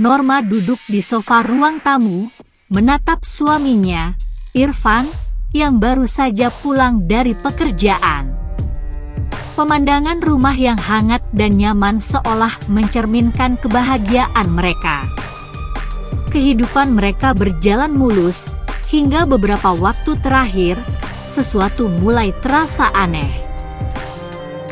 Norma duduk di sofa ruang tamu, menatap suaminya, Irfan, yang baru saja pulang dari pekerjaan. Pemandangan rumah yang hangat dan nyaman seolah mencerminkan kebahagiaan mereka. Kehidupan mereka berjalan mulus, hingga beberapa waktu terakhir, sesuatu mulai terasa aneh.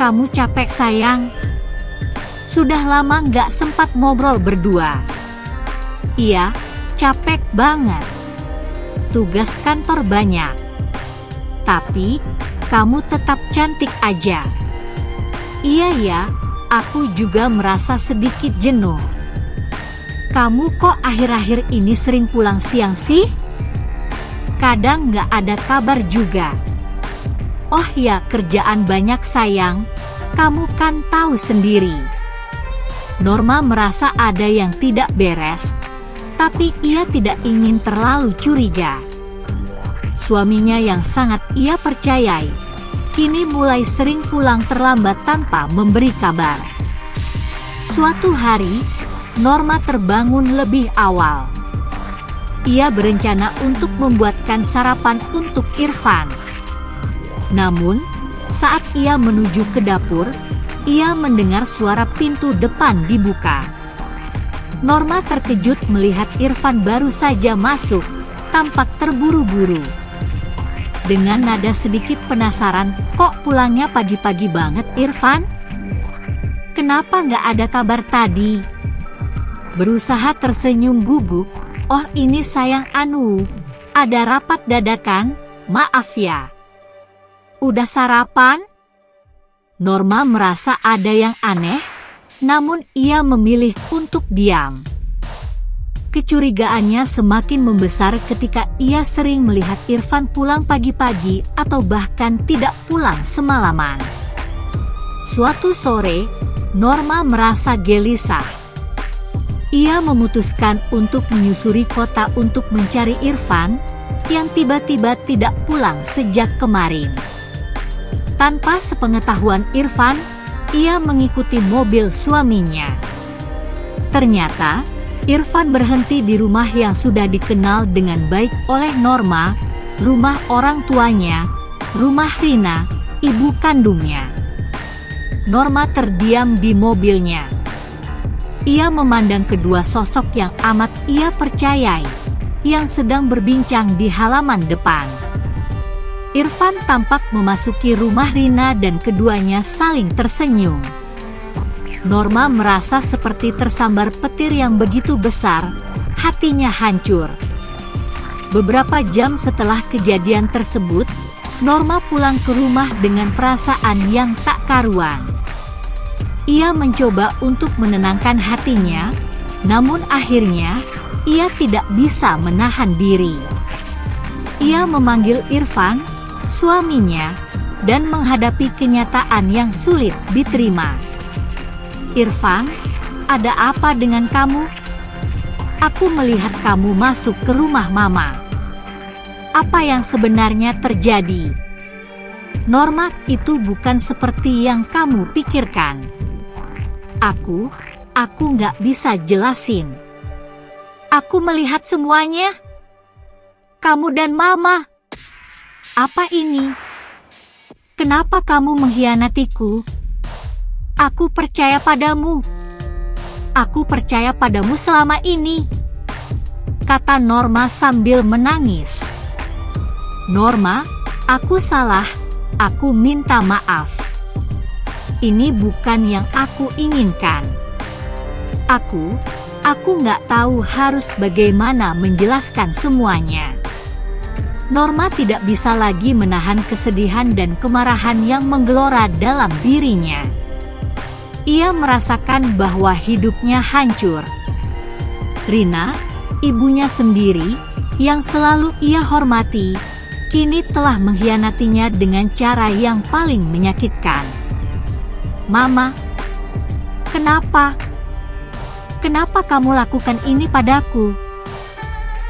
"Kamu capek, sayang? Sudah lama nggak sempat ngobrol berdua." "Iya, capek banget. Tugas kantor banyak. Tapi, kamu tetap cantik aja." "Iya ya, aku juga merasa sedikit jenuh. Kamu kok akhir-akhir ini sering pulang siang sih? Kadang nggak ada kabar juga." "Oh ya, kerjaan banyak sayang, kamu kan tahu sendiri." Norma merasa ada yang tidak beres, tapi ia tidak ingin terlalu curiga. Suaminya yang sangat ia percayai, kini mulai sering pulang terlambat tanpa memberi kabar. Suatu hari, Norma terbangun lebih awal. Ia berencana untuk membuatkan sarapan untuk Irfan. Namun, saat ia menuju ke dapur, ia mendengar suara pintu depan dibuka. Norma terkejut melihat Irfan baru saja masuk, tampak terburu-buru. Dengan nada sedikit penasaran, "Kok pulangnya pagi-pagi banget, Irfan? Kenapa nggak ada kabar tadi?" Berusaha tersenyum gugup, "Oh ini sayang, ada rapat dadakan, maaf ya." "Udah sarapan?" Norma merasa ada yang aneh, namun ia memilih untuk diam. Kecurigaannya semakin membesar ketika ia sering melihat Irfan pulang pagi-pagi atau bahkan tidak pulang semalaman. Suatu sore, Norma merasa gelisah. Ia memutuskan untuk menyusuri kota untuk mencari Irfan, yang tiba-tiba tidak pulang sejak kemarin. Tanpa sepengetahuan Irfan, ia mengikuti mobil suaminya. Ternyata, Irfan berhenti di rumah yang sudah dikenal dengan baik oleh Norma, rumah orang tuanya, rumah Rina, ibu kandungnya. Norma terdiam di mobilnya. Ia memandang kedua sosok yang amat ia percayai, yang sedang berbincang di halaman depan. Irfan tampak memasuki rumah Rina dan keduanya saling tersenyum. Norma merasa seperti tersambar petir yang begitu besar, hatinya hancur. Beberapa jam setelah kejadian tersebut, Norma pulang ke rumah dengan perasaan yang tak karuan. Ia mencoba untuk menenangkan hatinya, namun akhirnya, ia tidak bisa menahan diri. Ia memanggil Irfan, suaminya, dan menghadapi kenyataan yang sulit diterima. "Irfan, ada apa dengan kamu? Aku melihat kamu masuk ke rumah Mama. Apa yang sebenarnya terjadi?" "Norma, itu bukan seperti yang kamu pikirkan. Aku nggak bisa jelasin. Aku melihat semuanya. Kamu dan Mama. Apa ini? Kenapa kamu mengkhianatiku? Aku percaya padamu. Aku percaya padamu selama ini," kata Norma sambil menangis. "Norma, aku salah. Aku minta maaf. Ini bukan yang aku inginkan. Aku nggak tahu harus bagaimana menjelaskan semuanya." Norma tidak bisa lagi menahan kesedihan dan kemarahan yang menggelora dalam dirinya. Ia merasakan bahwa hidupnya hancur. Rina, ibunya sendiri, yang selalu ia hormati, kini telah mengkhianatinya dengan cara yang paling menyakitkan. "Mama, kenapa? Kenapa kamu lakukan ini padaku?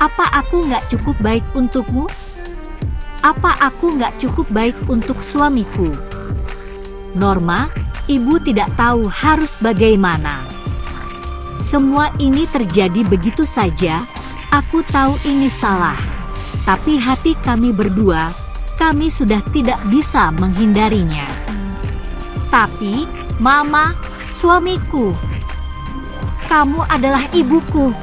Apa aku nggak cukup baik untukmu? Apa aku nggak cukup baik untuk suamiku?" Norma, ibu tidak tahu harus bagaimana. Semua ini terjadi begitu saja. Aku tahu ini salah. Tapi hati kami berdua, kami sudah tidak bisa menghindarinya. Tapi, Mama, suamiku, kamu adalah ibuku.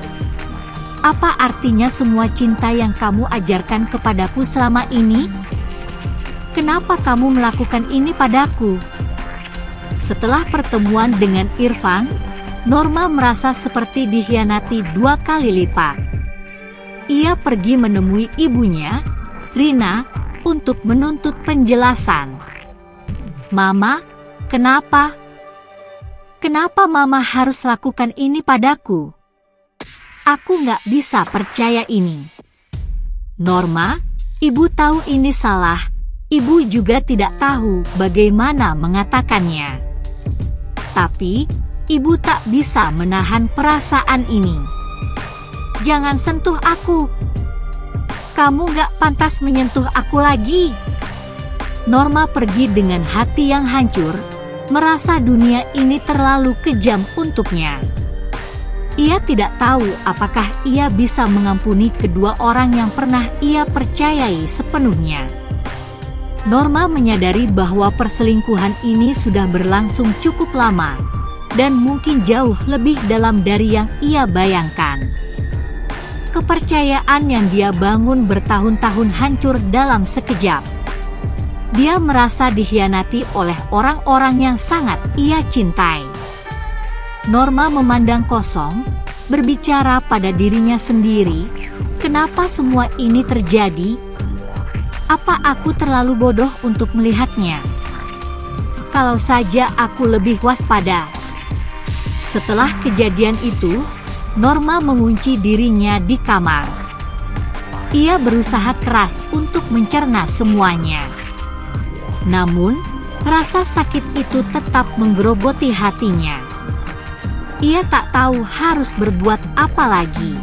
Apa artinya semua cinta yang kamu ajarkan kepadaku selama ini? Kenapa kamu melakukan ini padaku? Setelah pertemuan dengan Irfan, Norma merasa seperti dikhianati 2 kali lipat. Ia pergi menemui ibunya, Rina, untuk menuntut penjelasan. Mama, kenapa? Kenapa Mama harus lakukan ini padaku? Aku nggak bisa percaya ini. Norma, ibu tahu ini salah. Ibu juga tidak tahu bagaimana mengatakannya. Tapi, ibu tak bisa menahan perasaan ini. Jangan sentuh aku. Kamu gak pantas menyentuh aku lagi. Norma pergi dengan hati yang hancur, merasa dunia ini terlalu kejam untuknya. Ia tidak tahu apakah ia bisa mengampuni kedua orang yang pernah ia percayai sepenuhnya. Norma menyadari bahwa perselingkuhan ini sudah berlangsung cukup lama, dan mungkin jauh lebih dalam dari yang ia bayangkan. Kepercayaan yang dia bangun bertahun-tahun hancur dalam sekejap. Dia merasa dikhianati oleh orang-orang yang sangat ia cintai. Norma memandang kosong, berbicara pada dirinya sendiri, kenapa semua ini terjadi? Apa aku terlalu bodoh untuk melihatnya? Kalau saja aku lebih waspada. Setelah kejadian itu, Norma mengunci dirinya di kamar. Ia berusaha keras untuk mencerna semuanya. Namun, rasa sakit itu tetap menggerogoti hatinya. Ia tak tahu harus berbuat apa lagi.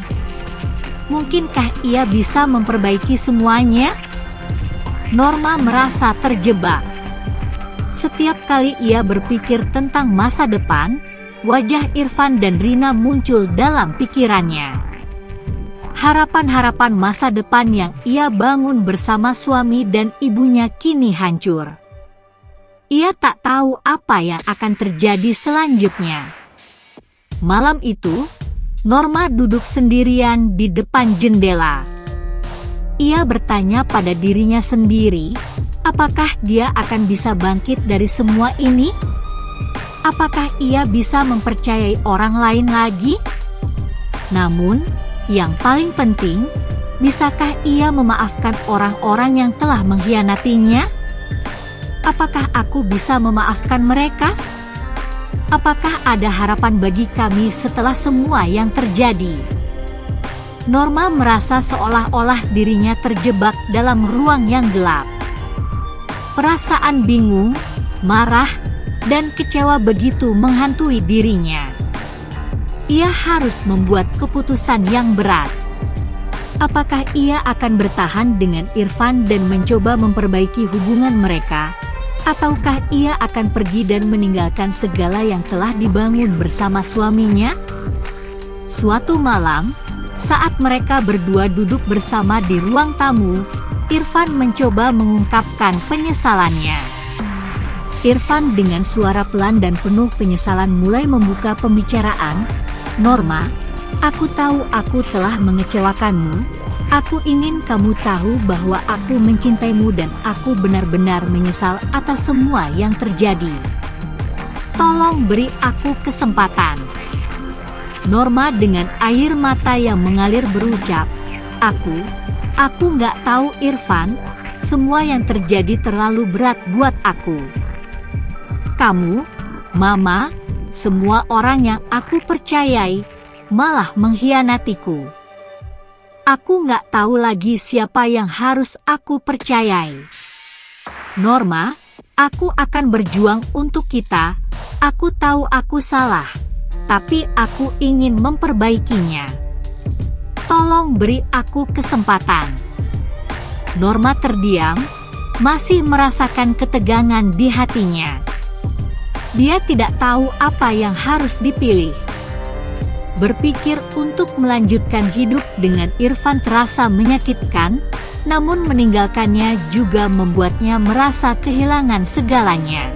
Mungkinkah ia bisa memperbaiki semuanya? Norma merasa terjebak. Setiap kali ia berpikir tentang masa depan, wajah Irfan dan Rina muncul dalam pikirannya. Harapan-harapan masa depan yang ia bangun bersama suami dan ibunya kini hancur. Ia tak tahu apa yang akan terjadi selanjutnya. Malam itu, Norma duduk sendirian di depan jendela. Ia bertanya pada dirinya sendiri, apakah dia akan bisa bangkit dari semua ini? Apakah ia bisa mempercayai orang lain lagi? Namun, yang paling penting, bisakah ia memaafkan orang-orang yang telah mengkhianatinya? Apakah aku bisa memaafkan mereka? Apakah ada harapan bagi kami setelah semua yang terjadi? Norma merasa seolah-olah dirinya terjebak dalam ruang yang gelap. Perasaan bingung, marah, dan kecewa begitu menghantui dirinya. Ia harus membuat keputusan yang berat. Apakah ia akan bertahan dengan Irfan dan mencoba memperbaiki hubungan mereka? Ataukah ia akan pergi dan meninggalkan segala yang telah dibangun bersama suaminya? Suatu malam, saat mereka berdua duduk bersama di ruang tamu, Irfan mencoba mengungkapkan penyesalannya. Irfan dengan suara pelan dan penuh penyesalan mulai membuka pembicaraan. Norma, aku tahu aku telah mengecewakanmu. Aku ingin kamu tahu bahwa aku mencintaimu dan aku benar-benar menyesal atas semua yang terjadi. Tolong beri aku kesempatan. Norma dengan air mata yang mengalir berucap, Aku nggak tahu Irfan, semua yang terjadi terlalu berat buat aku. Kamu, Mama, semua orang yang aku percayai, malah mengkhianatiku. Aku nggak tahu lagi siapa yang harus aku percayai. Norma, aku akan berjuang untuk kita. Aku tahu aku salah, tapi aku ingin memperbaikinya. Tolong beri aku kesempatan. Norma terdiam, masih merasakan ketegangan di hatinya. Dia tidak tahu apa yang harus dipilih. Berpikir untuk melanjutkan hidup dengan Irfan terasa menyakitkan, namun meninggalkannya juga membuatnya merasa kehilangan segalanya.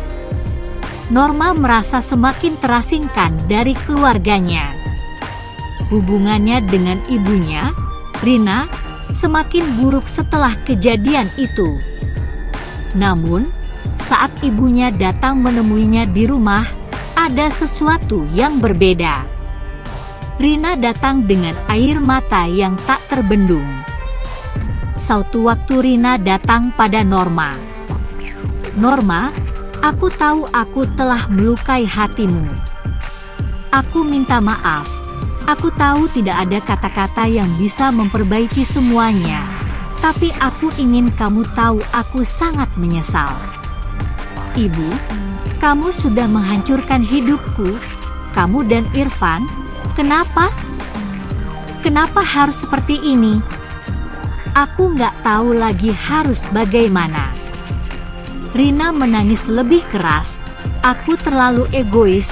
Norma merasa semakin terasingkan dari keluarganya. Hubungannya dengan ibunya, Rina, semakin buruk setelah kejadian itu. Namun, saat ibunya datang menemuinya di rumah, ada sesuatu yang berbeda. Rina datang dengan air mata yang tak terbendung. Suatu waktu Rina datang pada Norma. "Norma, aku tahu aku telah melukai hatimu. Aku minta maaf. Aku tahu tidak ada kata-kata yang bisa memperbaiki semuanya. Tapi aku ingin kamu tahu aku sangat menyesal. Ibu, kamu sudah menghancurkan hidupku, kamu dan Irfan. Kenapa? Kenapa harus seperti ini? Aku nggak tahu lagi harus bagaimana." Rina menangis lebih keras. "Aku terlalu egois.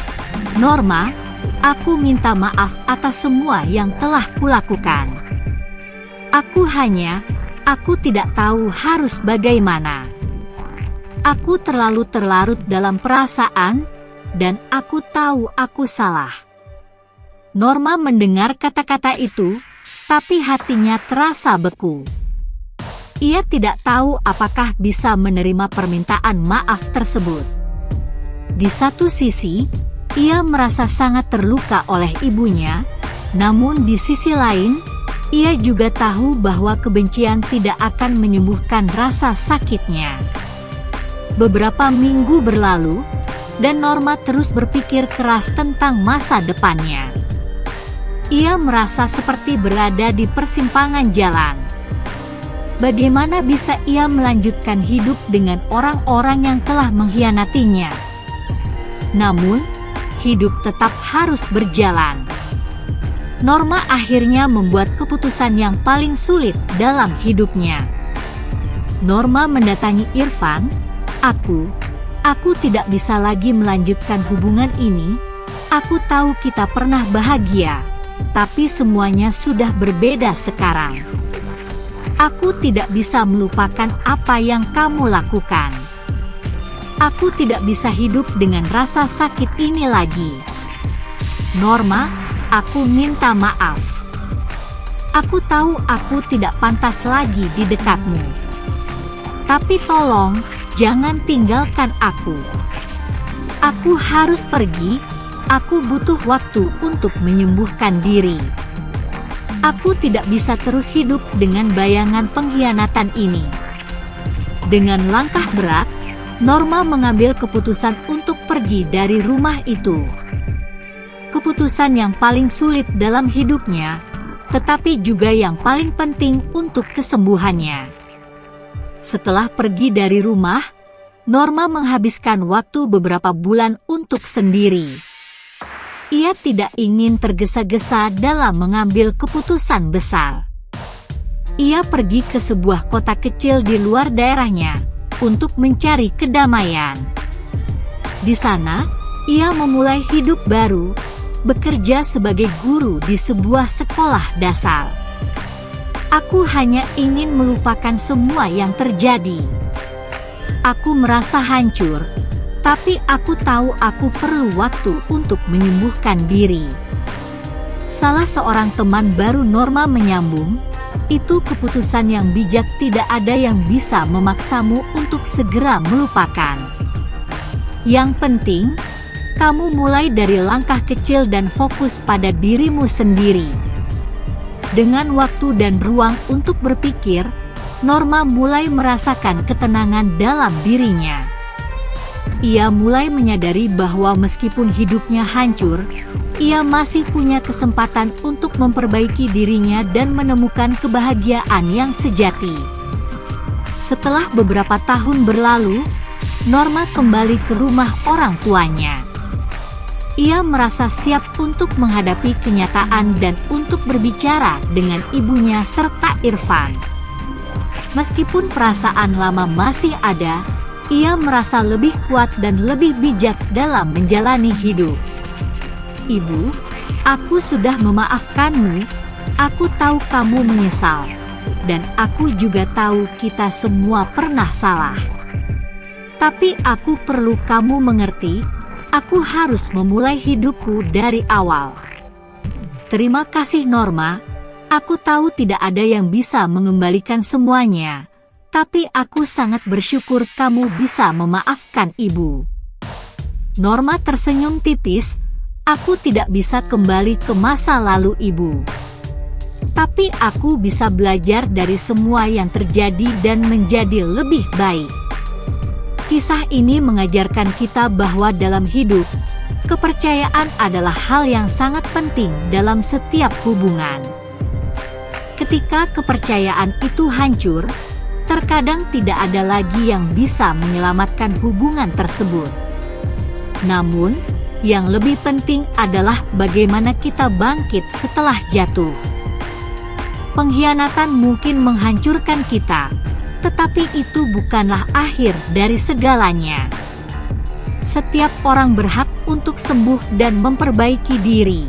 Norma, aku minta maaf atas semua yang telah kulakukan. Aku tidak tahu harus bagaimana. Aku terlalu terlarut dalam perasaan, dan aku tahu aku salah." Norma mendengar kata-kata itu, tapi hatinya terasa beku. Ia tidak tahu apakah bisa menerima permintaan maaf tersebut. Di satu sisi, ia merasa sangat terluka oleh ibunya, namun di sisi lain, ia juga tahu bahwa kebencian tidak akan menyembuhkan rasa sakitnya. Beberapa minggu berlalu, dan Norma terus berpikir keras tentang masa depannya. Ia merasa seperti berada di persimpangan jalan. Bagaimana bisa ia melanjutkan hidup dengan orang-orang yang telah mengkhianatinya? Namun, hidup tetap harus berjalan. Norma akhirnya membuat keputusan yang paling sulit dalam hidupnya. Norma mendatangi Irfan. Aku tidak bisa lagi melanjutkan hubungan ini. Aku tahu kita pernah bahagia. Tapi semuanya sudah berbeda sekarang. Aku tidak bisa melupakan apa yang kamu lakukan. Aku tidak bisa hidup dengan rasa sakit ini lagi. Norma, aku minta maaf. Aku tahu aku tidak pantas lagi di dekatmu. Tapi tolong, jangan tinggalkan aku. Aku harus pergi. Aku butuh waktu untuk menyembuhkan diri. Aku tidak bisa terus hidup dengan bayangan pengkhianatan ini. Dengan langkah berat, Norma mengambil keputusan untuk pergi dari rumah itu. Keputusan yang paling sulit dalam hidupnya, tetapi juga yang paling penting untuk kesembuhannya. Setelah pergi dari rumah, Norma menghabiskan waktu beberapa bulan untuk sendiri. Ia tidak ingin tergesa-gesa dalam mengambil keputusan besar. Ia pergi ke sebuah kota kecil di luar daerahnya untuk mencari kedamaian. Di sana, ia memulai hidup baru, bekerja sebagai guru di sebuah sekolah dasar. "Aku hanya ingin melupakan semua yang terjadi. Aku merasa hancur. Tapi aku tahu aku perlu waktu untuk menyembuhkan diri." Salah seorang teman baru Norma menyambung, "Itu keputusan yang bijak, tidak ada yang bisa memaksamu untuk segera melupakan. Yang penting, kamu mulai dari langkah kecil dan fokus pada dirimu sendiri." Dengan waktu dan ruang untuk berpikir, Norma mulai merasakan ketenangan dalam dirinya. Ia mulai menyadari bahwa meskipun hidupnya hancur, ia masih punya kesempatan untuk memperbaiki dirinya dan menemukan kebahagiaan yang sejati. Setelah beberapa tahun berlalu, Norma kembali ke rumah orang tuanya. Ia merasa siap untuk menghadapi kenyataan dan untuk berbicara dengan ibunya serta Irfan. Meskipun perasaan lama masih ada, ia merasa lebih kuat dan lebih bijak dalam menjalani hidup. "Ibu, Aku sudah memaafkanmu. Aku tahu kamu menyesal. Dan aku juga tahu kita semua pernah salah. Tapi aku perlu kamu mengerti, aku harus memulai hidupku dari awal. Terima kasih Norma. Aku tahu tidak ada yang bisa mengembalikan semuanya. Tapi aku sangat bersyukur kamu bisa memaafkan ibu. Norma tersenyum tipis. Aku tidak bisa kembali ke masa lalu ibu. Tapi aku bisa belajar dari semua yang terjadi dan menjadi lebih baik. Kisah ini mengajarkan kita bahwa dalam hidup, kepercayaan adalah hal yang sangat penting dalam setiap hubungan. Ketika kepercayaan itu hancur, terkadang tidak ada lagi yang bisa menyelamatkan hubungan tersebut. Namun, yang lebih penting adalah bagaimana kita bangkit setelah jatuh. Pengkhianatan mungkin menghancurkan kita, tetapi itu bukanlah akhir dari segalanya. Setiap orang berhak untuk sembuh dan memperbaiki diri.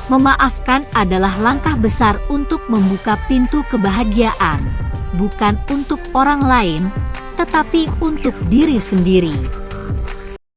Memaafkan adalah langkah besar untuk membuka pintu kebahagiaan, bukan untuk orang lain, tetapi untuk diri sendiri.